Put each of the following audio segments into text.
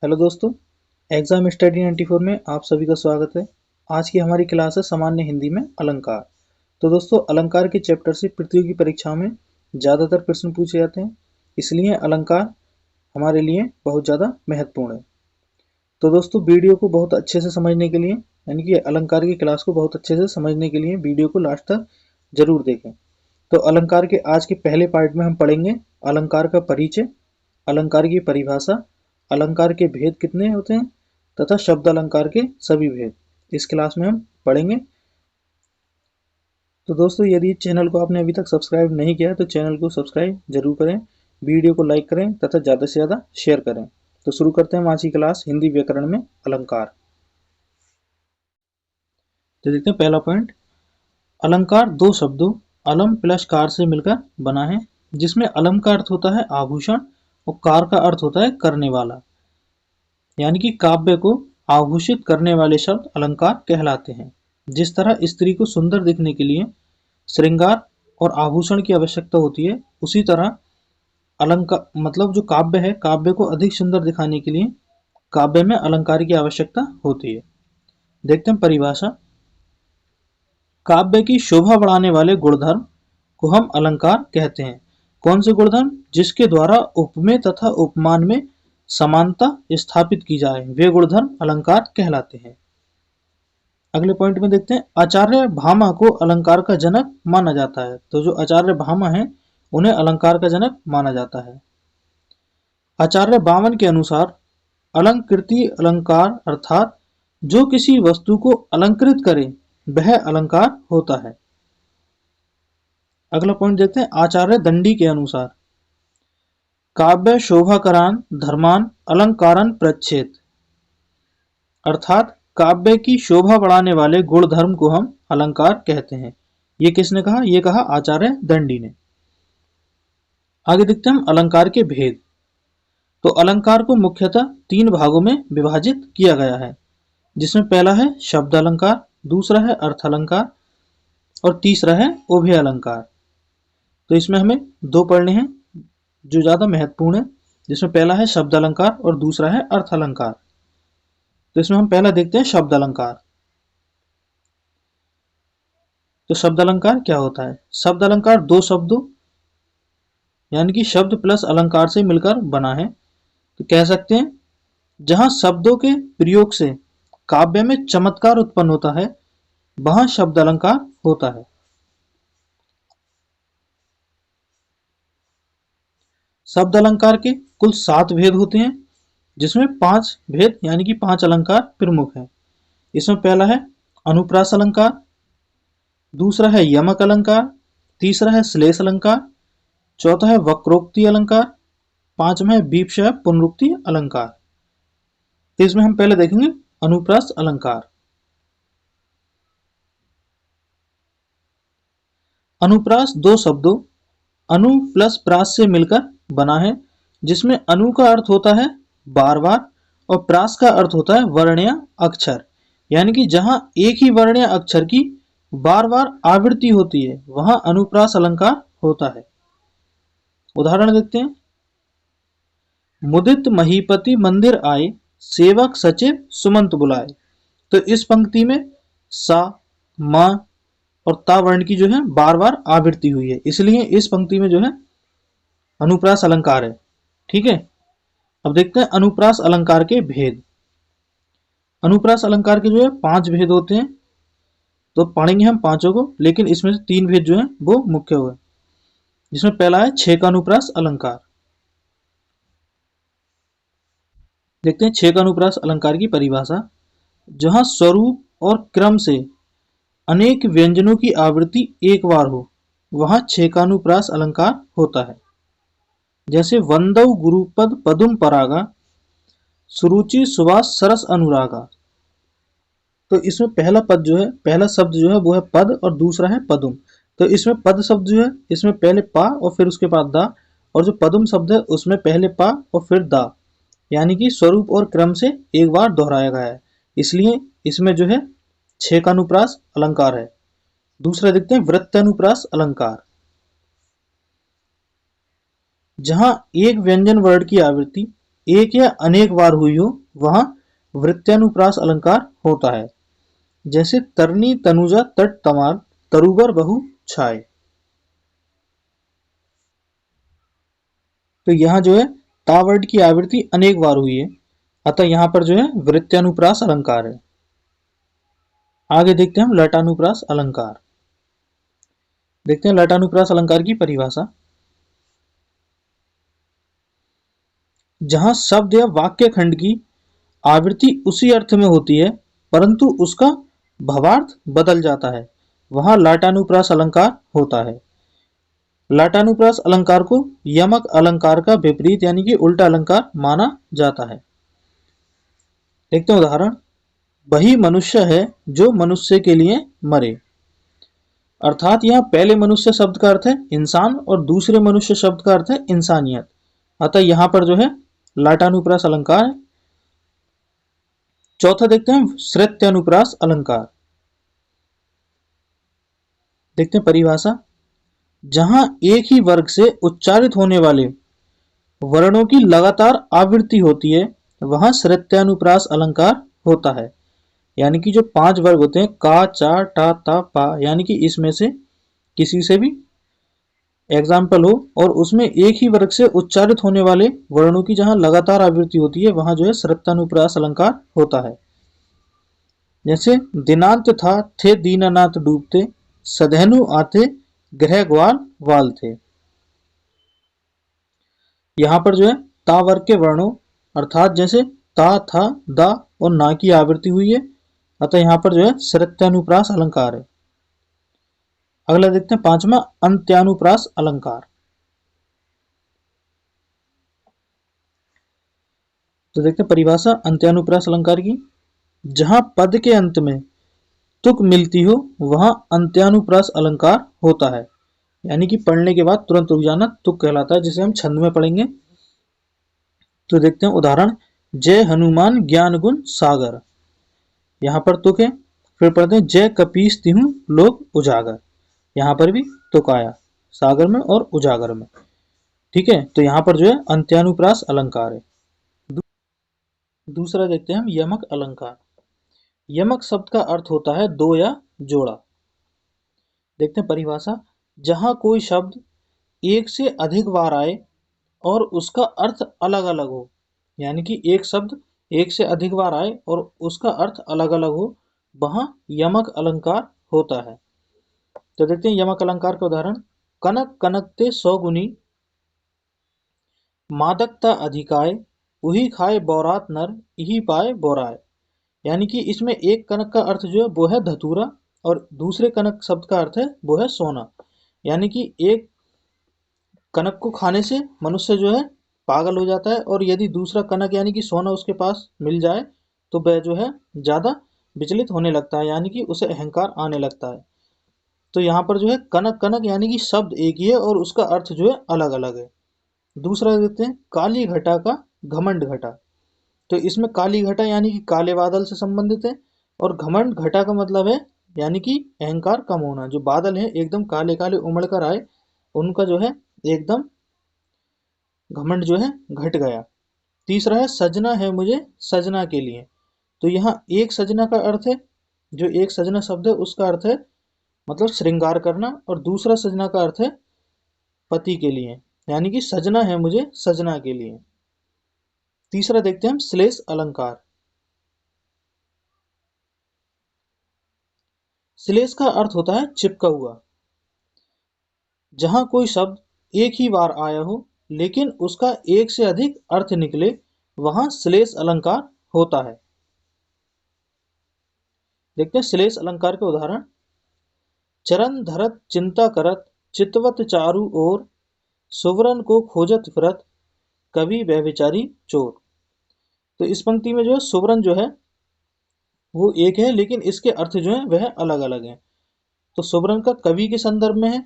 Hello दोस्तों, exam study 94 में आप सभी का स्वागत है। आज की हमारी क्लास है सामान्य हिंदी में अलंकार। तो दोस्तों, अलंकार के चैप्टर से प्रतियोगी परीक्षा में ज़्यादातर प्रश्न पूछे जाते हैं, इसलिए अलंकार हमारे लिए बहुत ज़्यादा महत्वपूर्ण है। तो दोस्तों, वीडियो को बहुत अच्छे से समझने के लिए, यानी कि अलंकार की क्लास को बहुत अच्छे से समझने के लिए वीडियो को लास्ट तक जरूर देखें। तो अलंकार के आज के पहले पार्ट में हम पढ़ेंगे अलंकार का परिचय, अलंकार की परिभाषा, अलंकार के भेद कितने होते हैं तथा शब्द अलंकार के सभी भेद इस क्लास में हम पढ़ेंगे। तो दोस्तों, यदि चैनल को आपने अभी तक सब्सक्राइब नहीं किया है तो चैनल को सब्सक्राइब जरूर करें, वीडियो को लाइक करें तथा ज़्यादा से ज़्यादा शेयर करें। तो शुरू करते हैं आज की क्लास हिंदी व्याकरण में अलंकार। तो देखते हैं पहला पॉइंट, अलंकार दो शब्दों अलम प्लस कार से मिलकर बना है, जिसमें अलम का अर्थ होता है आभूषण और कार का अर्थ होता है करने वाला, यानी कि काव्य को आभूषित करने वाले शब्द अलंकार कहलाते हैं। जिस तरह स्त्री को सुंदर दिखने के लिए श्रृंगार और आभूषण की आवश्यकता होती है, उसी तरह अलंकार मतलब जो काव्य है, काव्य को अधिक सुंदर दिखाने के लिए काव्य में अलंकार की आवश्यकता होती है। देखते हैं परिभाषा। काव्य की शोभा बढ़ाने वाले गुणधर्म को हम अलंकार कहते हैं। कौन से गुणधर्म? जिसके द्वारा उपमेय तथा उपमान में समानता स्थापित की जाए, वे गुणधर्म अलंकार कहलाते हैं। अगले पॉइंट में देखते हैं, आचार्य भामा को अलंकार का जनक माना जाता है। तो जो आचार्य भामा है उन्हें अलंकार का जनक माना जाता है। आचार्य बामन के अनुसार अलंकृति अलंकार अर्थात जो किसी वस्तु को अलंकृत करे वह अलंकार होता है। अगला पॉइंट देखते हैं, आचार्य दंडी के अनुसार काव्य शोभाकरान धर्मान अलंकारन प्रच्छेद, अर्थात काव्य की शोभा बढ़ाने वाले गुण धर्म को हम अलंकार कहते हैं। ये किसने कहा? ये कहा आचार्य दंडी ने। आगे देखते हैं हम अलंकार के भेद। तो अलंकार को मुख्यतः तीन भागों में विभाजित किया गया है, जिसमें पहला है शब्द अलंकार, दूसरा है अर्थ अलंकार और तीसरा है उभय अलंकार। तो इसमें हमें दो पढ़ने हैं जो ज्यादा महत्वपूर्ण है, जिसमें पहला है शब्द अलंकार और दूसरा है अर्थ अलंकार। तो इसमें हम पहला देखते हैं शब्द अलंकार। तो शब्द अलंकार क्या होता है? शब्द अलंकार दो शब्दों यानी कि शब्द प्लस अलंकार से मिलकर बना है। तो कह सकते हैं जहां शब्दों के प्रयोग से काव्य में चमत्कार उत्पन्न होता है वहां शब्द अलंकार होता है। शब्द अलंकार के कुल 7 भेद होते हैं, जिसमें 5 भेद यानी कि 5 अलंकार प्रमुख हैं। इसमें पहला है अनुप्रास अलंकार, दूसरा है यमक अलंकार, तीसरा है श्लेष अलंकार, चौथा है वक्रोक्ति अलंकार, पांचवा है विपक्षय पुनरुक्ति अलंकार। तो इसमें हम पहले देखेंगे अनुप्रास अलंकार। अनुप्रास दो शब्दों अनु प्लस प्रास से मिलकर बना है, जिसमें अनु का अर्थ होता है बार बार और प्रास का अर्थ होता है वर्ण्य अक्षर, यानी कि जहां एक ही वर्ण्य अक्षर की बार बार आवृत्ति होती है वहां अनुप्रास अलंकार होता है। उदाहरण देखते हैं, मुदित महीपति मंदिर आए, सेवक सचिव सुमंत बुलाए। तो इस पंक्ति में सा, म और ता वर्ण की जो है बार बार आवृत्ति हुई है, इसलिए इस पंक्ति में जो है अनुप्रास अलंकार है। ठीक है, अब देखते हैं अनुप्रास अलंकार के भेद। अनुप्रास अलंकार के जो है 5 भेद होते हैं, तो पढ़ेंगे हम पांचों को, लेकिन इसमें से 3 भेद जो है वो मुख्य हुए, जिसमें पहला है छेक अनुप्रास अलंकार। देखते हैं छेक अनुप्रास अलंकार की परिभाषा। जहां स्वरूप और क्रम से अनेक व्यंजनों की आवृत्ति एक बार हो वहां छेकानुप्रास अलंकार होता है। जैसे वंदव गुरुपद पदुम परागा, सुरुचि सुवास सरस अनुरागा। तो इसमें पहला पद जो है, पहला शब्द जो है वो है पद और दूसरा है पदुम। तो इसमें पद शब्द जो है इसमें पहले पा और फिर उसके बाद दा, और जो पदुम शब्द है उसमें पहले पा और फिर दा, यानी कि स्वरूप और क्रम से एक बार दोहराया गया है, इसलिए इसमें जो है छेकानुप्रास अलंकार है। दूसरा देखते हैं वृत्तानुप्रास अलंकार। जहां एक व्यंजन वर्ण की आवृत्ति एक या अनेक बार हुई हो वहां वृत्यानुप्रास अलंकार होता है। जैसे तरनी तनुजा तट तमाल तरुबर बहु छाए। तो यहाँ जो है ता वर्ड की आवृत्ति अनेक बार हुई है, अतः यहाँ पर जो है वृत्यानुप्रास अलंकार है। आगे देखते हैं हम लटानुप्रास अलंकार। देखते हैं लटानुप्रास अलंकार की परिभाषा। जहां शब्द या वाक्य खंड की आवृत्ति उसी अर्थ में होती है परंतु उसका भावार्थ बदल जाता है, वहां लाटानुप्रास अलंकार होता है। लाटानुप्रास अलंकार को यमक अलंकार का विपरीत यानी कि उल्टा अलंकार माना जाता है। देखते हैं उदाहरण। वही मनुष्य है जो मनुष्य के लिए मरे। अर्थात यहाँ पहले मनुष्य शब्द का अर्थ है इंसान और दूसरे मनुष्य शब्द का अर्थ है इंसानियत, अतः यहाँ पर जो है लाटानुप्रास अलंकार है। चौथा देखते हैं श्रुत्यानुप्रास अलंकार। देखते हैं परिभाषा। जहां एक ही वर्ग से उच्चारित होने वाले वर्णों की लगातार आवृत्ति होती है वहां श्रुत्यानुप्रास अलंकार होता है। यानी कि जो 5 वर्ग होते हैं का चा टा ता पा, यानी कि इसमें से किसी से भी एग्जाम्पल हो और उसमें एक ही वर्ग से उच्चारित होने वाले वर्णों की जहां लगातार आवृत्ति होती है वहां जो है श्रुत्यानुप्रास अलंकार होता है। जैसे दिनांत था थे दीनानाथ डूबते सधैनु आते ग्रह ग्वाल वाल थे। यहाँ पर जो है ता वर्ग के वर्णों अर्थात जैसे ता था दा और ना की आवृत्ति हुई है, अतः यहाँ पर जो है श्रुत्यानुप्रास अलंकार है। अगला देखते हैं पांचवा अंत्यानुप्रास अलंकार। तो देखते हैं परिभाषा अंत्यानुप्रास अलंकार की। जहां पद के अंत में तुक मिलती हो वहां अंत्यानुप्रास अलंकार होता है। यानी कि पढ़ने के बाद तुरंत रुक जाना तुक कहलाता है, जिसे हम छंद में पढ़ेंगे। तो देखते हैं उदाहरण। जय हनुमान ज्ञान गुण सागर। यहाँ पर तुक है। फिर पढ़ते हैं जय कपीस तिहु लोक उजागर। यहाँ पर भी तुक आया सागर में और उजागर में। ठीक है, तो यहाँ पर जो है अंत्यानुप्रास अलंकार है। दूसरा देखते हैं हम यमक अलंकार। यमक शब्द का अर्थ होता है दो या जोड़ा। देखते हैं परिभाषा। जहां कोई शब्द एक से अधिक बार आए और उसका अर्थ अलग अलग हो, यानी कि एक शब्द एक से अधिक बार आए और उसका अर्थ अलग अलग हो, वहां यमक अलंकार होता है। तो देखते हैं यमक अलंकार का उदाहरण। कनक कनकते 100 गुनी मादकता अधिकाय उही खाए बौरात नर यही पाए बौराए। यानी कि इसमें एक कनक का अर्थ जो है वो है धतूरा और दूसरे कनक शब्द का अर्थ है वो है सोना। यानी कि एक कनक को खाने से मनुष्य जो है पागल हो जाता है और यदि दूसरा कनक यानी कि सोना उसके पास मिल जाए तो वह जो है ज्यादा विचलित होने लगता है, यानी कि उसे अहंकार आने लगता है। तो यहाँ पर जो है कनक कनक यानी कि शब्द एक ही है और उसका अर्थ जो है अलग अलग है। दूसरा देखते हैं काली घटा का घमंड घटा। तो इसमें काली घटा यानी कि काले बादल से संबंधित है और घमंड घटा का मतलब है यानी कि अहंकार कम होना। जो बादल है एकदम काले काले उमड़ कर आए उनका जो है एकदम घमंड जो है घट गया। तीसरा है सजना है मुझे सजना के लिए। तो यहाँ एक सजना का अर्थ है, जो एक सजना शब्द है उसका अर्थ है मतलब श्रृंगार करना और दूसरा सजना का अर्थ है पति के लिए, यानी कि सजना है मुझे सजना के लिए। तीसरा देखते हैं हम श्लेष अलंकार। श्लेष का अर्थ होता है चिपका हुआ। जहां कोई शब्द एक ही बार आया हो लेकिन उसका एक से अधिक अर्थ निकले वहां श्लेष अलंकार होता है। देखते हैं श्लेष अलंकार के उदाहरण। चरण धरत चिंता करत चितवत चारु ओर सुवरन को खोजत फिरत कवि व्यभिचारी चोर। तो इस पंक्ति में जो है सुवरन जो है वो एक है लेकिन इसके अर्थ जो है वह अलग अलग हैं। तो सुवरन का कवि के संदर्भ में है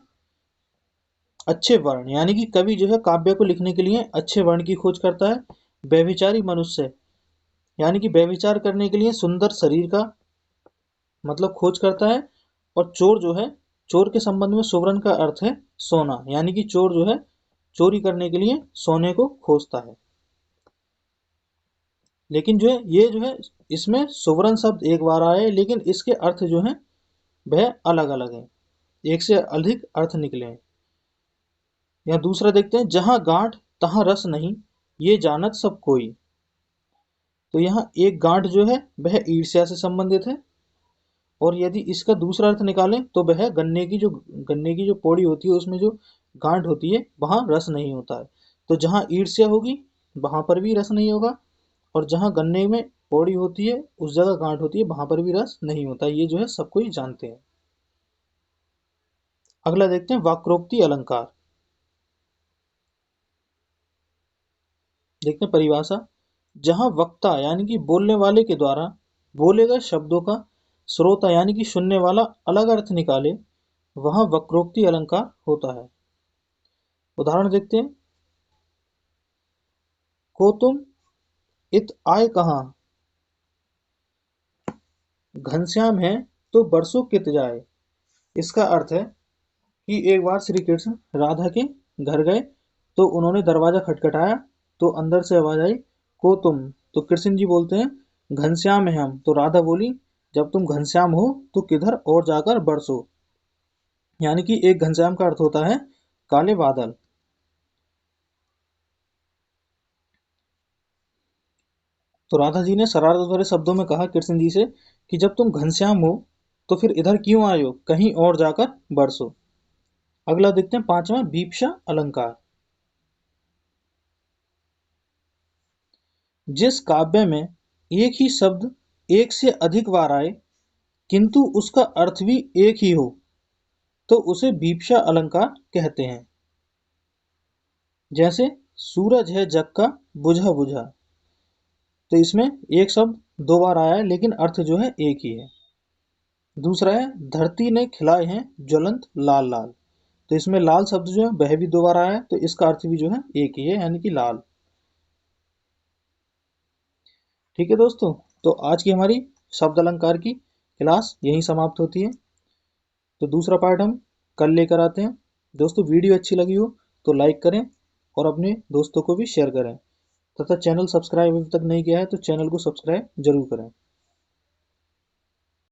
अच्छे वर्ण, यानी कि कवि जो है काव्य को लिखने के लिए अच्छे वर्ण की खोज करता है। व्यभिचारी मनुष्य यानी कि व्यभिचार करने के लिए सुंदर शरीर का मतलब खोज करता है। और चोर जो है चोर के संबंध में सुवर्ण का अर्थ है सोना, यानी कि चोर जो है चोरी करने के लिए सोने को खोजता है। लेकिन जो है ये जो है इसमें सुवर्ण शब्द एक बार आया है, लेकिन इसके अर्थ जो है वह अलग अलग है, एक से अधिक अर्थ निकले हैं। या दूसरा देखते हैं, जहां गांठ तहां रस नहीं, ये जानत सब कोई। तो यहाँ एक गांठ जो है वह ईर्ष्या से संबंधित है, और यदि इसका दूसरा अर्थ निकालें तो वह गन्ने की जो पौड़ी होती है उसमें जो गांठ होती है वहां रस नहीं होता है। तो जहां ईर्ष्या होगी वहां पर भी रस नहीं होगा, और जहां गन्ने में पौड़ी होती है उस जगह गांठ होती है वहां पर भी रस नहीं होता। ये जो है सब कोई जानते हैं। अगला देखते हैं वाक्रोक्ति अलंकार। देखते हैं परिभाषा। जहां वक्ता यानी कि बोलने वाले के द्वारा बोले गए शब्दों का श्रोता यानी कि सुनने वाला अलग अर्थ निकाले, वहां वक्रोक्ति अलंकार होता है। उदाहरण देखते हैं। को तुम इत आए कहाँ, घनश्याम है तो बरसों कित जाए। इसका अर्थ है कि एक बार श्री कृष्ण राधा के घर गए, तो उन्होंने दरवाजा खटखटाया, तो अंदर से आवाज आई, को तुम। तो कृष्ण जी बोलते हैं घनश्याम है हम। तो राधा बोली, जब तुम घनश्याम हो तो किधर और जाकर बरसो। यानी कि एक घनश्याम का अर्थ होता है काले बादल। तो राधा जी ने शरारत भरे शब्दों में कहा कृष्ण जी से कि जब तुम घनश्याम हो तो फिर इधर क्यों आए हो, कहीं और जाकर बरसो। अगला देखते हैं पांचवा बीप्सा अलंकार। जिस काव्य में एक ही शब्द एक से अधिक बार आए किंतु उसका अर्थ भी एक ही हो, तो उसे बीप्सा अलंकार कहते हैं। जैसे सूरज है जग का बुझा बुझा, तो इसमें एक शब्द दो बार आया है लेकिन अर्थ जो है एक ही है। दूसरा है धरती ने खिलाए हैं ज्वलंत लाल लाल, तो इसमें लाल शब्द जो है वह भी दो बार आया है, तो इसका अर्थ भी जो है एक ही है यानी कि लाल। ठीक है दोस्तों, तो आज की हमारी शब्द अलंकार की क्लास यहीं समाप्त होती है। तो दूसरा पार्ट हम कल लेकर आते हैं। दोस्तों वीडियो अच्छी लगी हो तो लाइक करें और अपने दोस्तों को भी शेयर करें, तथा चैनल सब्सक्राइब अभी तक नहीं किया है तो चैनल को सब्सक्राइब जरूर करें।